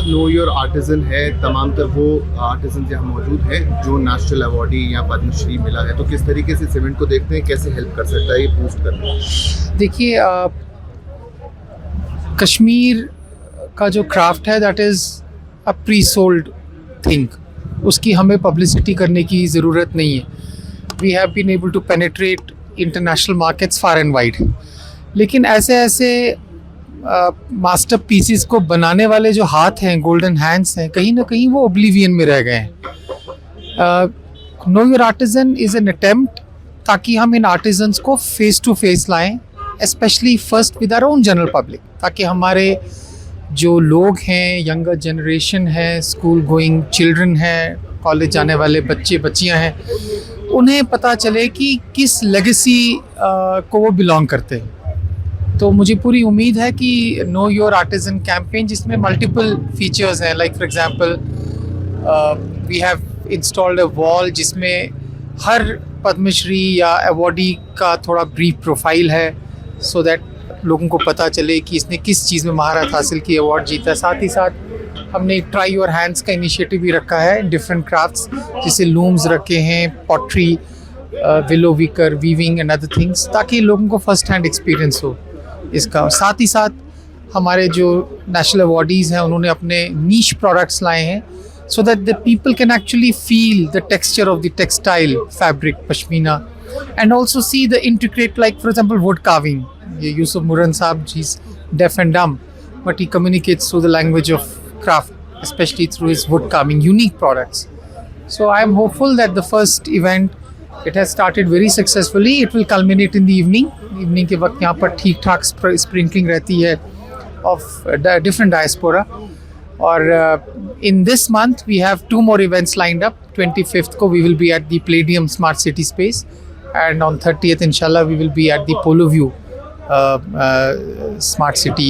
No your artesian है, तमाम तर वो आर्टिजन यहाँ मौजूद हैं जो नेशनल अवार्डी या पद्मश्री मिला है, तो किस तरीके से इस इवेंट को देखते हैं, कैसे हेल्प कर सकता है ये बूस्ट करने? देखिए, कश्मीर का जो क्राफ्ट है that is a presold thing, उसकी हमें पब्लिसिटी करने की ज़रूरत नहीं है. We have been able to penetrate international markets far and wide. लेकिन ऐसे मास्टर पीसीस को बनाने वाले जो हाथ हैं, गोल्डन हैंड्स हैं, कहीं ना कहीं वो ओब्लिवियन में रह गए हैं. Know your artisan is an attempt ताकि हम इन आर्टिजन्स को फेस टू फेस लाएं, specially first with our own general public, ताकि हमारे जो लोग हैं, यंगर जनरेशन है, स्कूल गोइंग चिल्ड्रन हैं, कॉलेज जाने वाले बच्चे बच्चियां हैं, उन्हें पता चले कि किस लेगेसी को वो बिलोंग करते हैं. तो मुझे पूरी उम्मीद है कि नो योर आर्टिजन कैंपेन, जिसमें मल्टीपल फीचर्स हैं, like for example we have installed a wall जिसमें हर पद्मश्री या अवॉर्डी का थोड़ा ब्रीफ प्रोफाइल है, सो दैट लोगों को पता चले कि इसने किस चीज़ में महारत हासिल की, अवार्ड जीता. साथ ही साथ हमने एक ट्राई योर हैंड्स का इनिशिएटिव भी रखा है, डिफरेंट क्राफ्ट्स, जैसे लूम्स रखे हैं, pottery, willow wicker, weaving and other things, ताकि लोगों को फर्स्ट हैंड एक्सपीरियंस हो इसका. साथ ही साथ हमारे जो नेशनल अवार्डीज़ हैं उन्होंने अपने नीश प्रोडक्ट्स लाए हैं, so that the people can actually feel the texture of the textile fabric pashmina, and also see the intricate, like for example wood carving. Yusuf Muran Saab, he's deaf and dumb, but he communicates through the language of craft, especially through his wood carving unique products. So I am hopeful that the first event, it has started very successfully. It will culminate in the evening के वक्त यहाँ पर ठीक ठाक sprinkling रहती है of different diaspora. और in this month we have 2 more events lined up. 25th को we will be at the Palladium Smart City Space, and on 30th inshallah we will be at the Polo View Smart City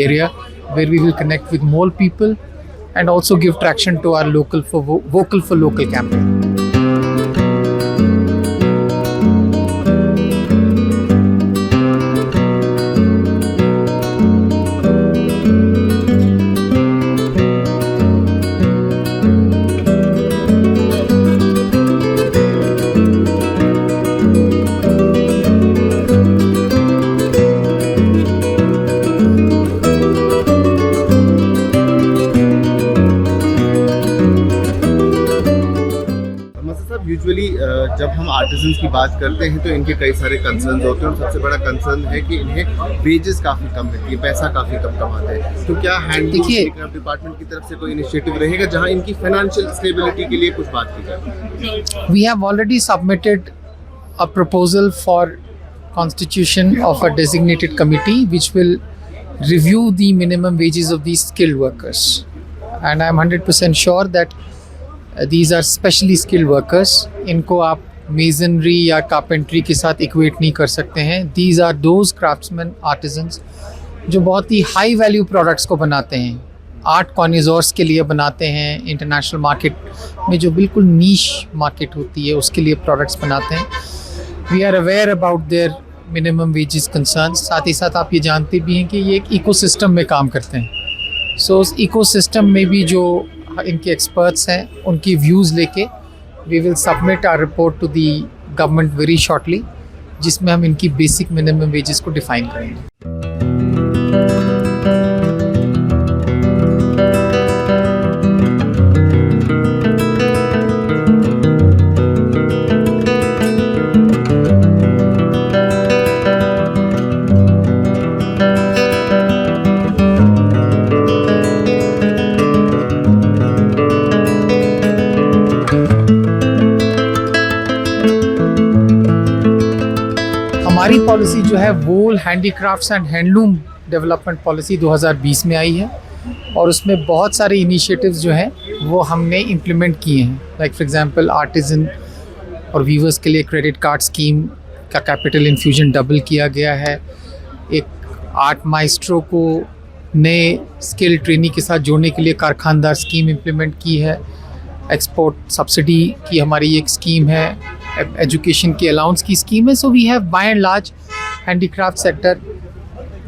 area, where we will connect with more people and also give traction to our vocal for local campaign. Usually जब हम artisans की बात करते हैं तो इनके कई सारे कंसर्न्स होते हैं, और सबसे बड़ा कंसर्न है कि इन्हें वेजेस काफ़ी कम मिलती है, पैसा काफ़ी कम कमाते हैं. तो क्या हैंडलूम डिपार्टमेंट की तरफ से कोई इनिशिएटिव रहेगा जहां इनकी फाइनेंशियल स्टेबिलिटी के लिए कुछ बात की जाए? We have already submitted a proposal for constitution of a designated committee which will review the minimum wages of these skilled workers, and I am 100% sure that these are specially skilled workers. इनको आप masonry या carpentry के साथ equate नहीं कर सकते हैं. These are those craftsmen, artisans जो बहुत ही हाई वैल्यू प्रोडक्ट्स को बनाते हैं, आर्ट कॉनिजोर्स के लिए बनाते हैं, इंटरनेशनल मार्केट में जो बिल्कुल नीश मार्केट होती है उसके लिए प्रोडक्ट्स बनाते हैं. We are aware about their minimum wages concerns. साथ ही साथ आप ये जानते भी हैं कि ये एक इकोसिस्टम में काम करते हैं. सो उस इकोसिस्टम में भी जो इनके एक्सपर्ट्स हैं उनकी व्यूज़ लेके we will submit our report to the government very shortly, जिसमें हम इनकी बेसिक मिनिमम वेजेस को डिफाइन करेंगे. हमारी पॉलिसी जो है wool handicrafts and handloom development policy 2020 में आई है, और उसमें बहुत सारे इनिशिएटिव्स जो हैं वो हमने इम्प्लीमेंट किए हैं. लाइक फॉर एग्जांपल आर्टिजन और वीवर्स के लिए क्रेडिट कार्ड स्कीम का कैपिटल इन्फ्यूजन डबल किया गया है. एक आर्ट माइस्ट्रो को नए स्किल ट्रेनिंग के साथ जोड़ने के लिए कारखानदार स्कीम इम्प्लीमेंट की है. एक्सपोर्ट सब्सिडी की हमारी एक स्कीम है, एजुकेशन की अलाउंस की स्कीम है. So we have by and large handicraft sector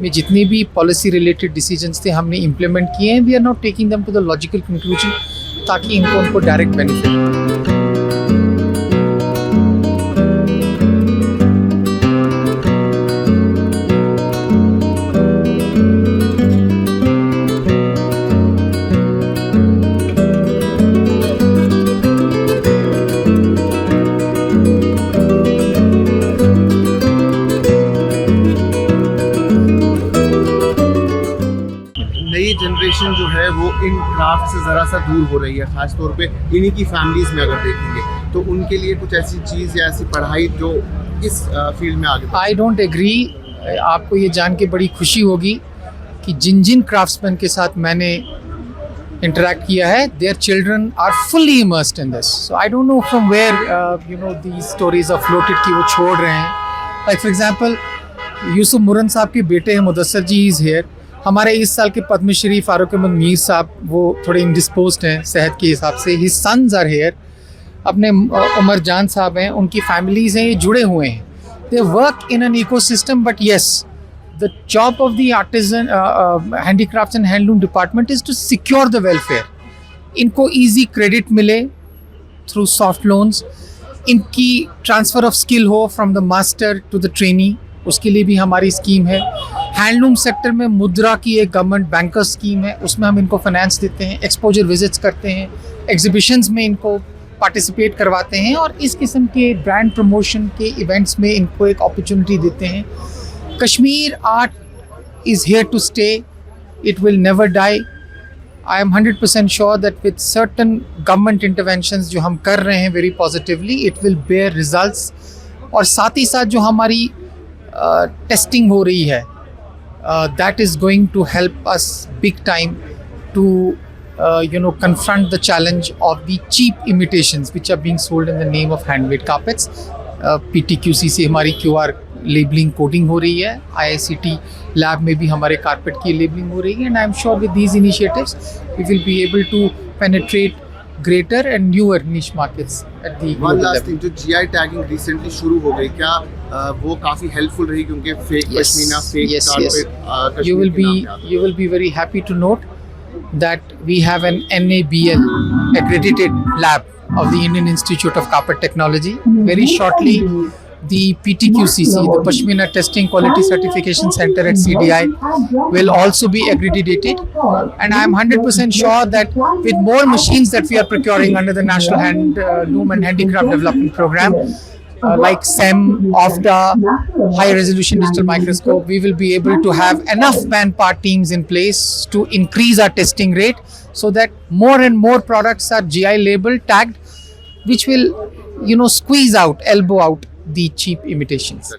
में जितनी भी पॉलिसी रिलेटेड डिसीजंस थे हमने इम्प्लीमेंट किए हैं. We are not taking them to the logical conclusion ताकि इनको उनको डायरेक्ट बेनिफिट. नई जनरेशन जो है वो इन क्राफ्ट से ज़रा सा दूर हो रही है, ख़ास तौर पे इन्हीं की फैमिलीज़ में अगर देखेंगे तो उनके लिए कुछ ऐसी चीज़ या ऐसी पढ़ाई जो इस फील्ड में आगे. I don't agree. आपको ये जान के बड़ी खुशी होगी कि जिन जिन क्राफ्ट्समैन के साथ मैंने इंटरेक्ट किया है, their children are fully immersed in this. So I don't know from where these stories are floated कि वो छोड़ रहे हैं. Like for example Yusuf Muran साहब के बेटे हैं मुदस्सर जी, इज़ हेयर. हमारे इस साल के पद्मश्री फारूक अहमद मीर साहब वो थोड़े इंडिस्पोज्ड हैं सेहत के हिसाब से. His sons are here. अपने उमर जान साहब हैं, उनकी फैमिलीज़ हैं, ये जुड़े हुए हैं. They work in an ecosystem. But yes, the job of the artisan handicrafts and handloom department is to secure the welfare. इनको ईजी क्रेडिट मिले थ्रू सॉफ्ट लोन्स. इनकी ट्रांसफ़र ऑफ स्किल हो from the master to the trainee, उसके लिए भी हमारी scheme है. Handloom sector में मुद्रा की एक गवर्नमेंट बैंकर स्कीम है, उसमें हम इनको फाइनेंस देते हैं. एक्सपोजर विजिट्स करते हैं, एग्जीबिशंस में इनको पार्टिसिपेट करवाते हैं और इस किस्म के ब्रांड प्रमोशन के इवेंट्स में इनको एक अपॉर्चुनिटी देते हैं. Kashmir art is here to stay. It will never die. I am 100% sure that with certain government interventions जो हम कर रहे हैं very positively, it will bear results. और साथ ही साथ जो हमारी टेस्टिंग हो रही है, that is going to help us big time to confront the challenge of the cheap imitations which are being sold in the name of handmade carpets. PTQC से हमारी QR labeling coding हो रही है. IICT lab में भी हमारे carpet की labeling हो रही है. And I am sure with these initiatives we will be able to penetrate greater and newer niche markets at the global One last level. thing, जो GI tagging recently शुरू हो गई, क्या वो काफ़ी हेल्पफुल रही क्योंकि fake pashmina, fake carpet You will be very happy to note that we have an NABL accredited lab of the Indian Institute of Carpet Technology. Very shortly, the PTQCC, the Pashmina Testing Quality Certification Center at CDI, will also be accredited. And I am 100% sure that with more machines that we are procuring under the National Handloom and Handicraft Development Program, like SEM, OFDA, High Resolution Digital Microscope, we will be able to have enough manpower teams in place to increase our testing rate so that more and more products are GI labeled, tagged, which will, squeeze out, elbow out the cheap imitations.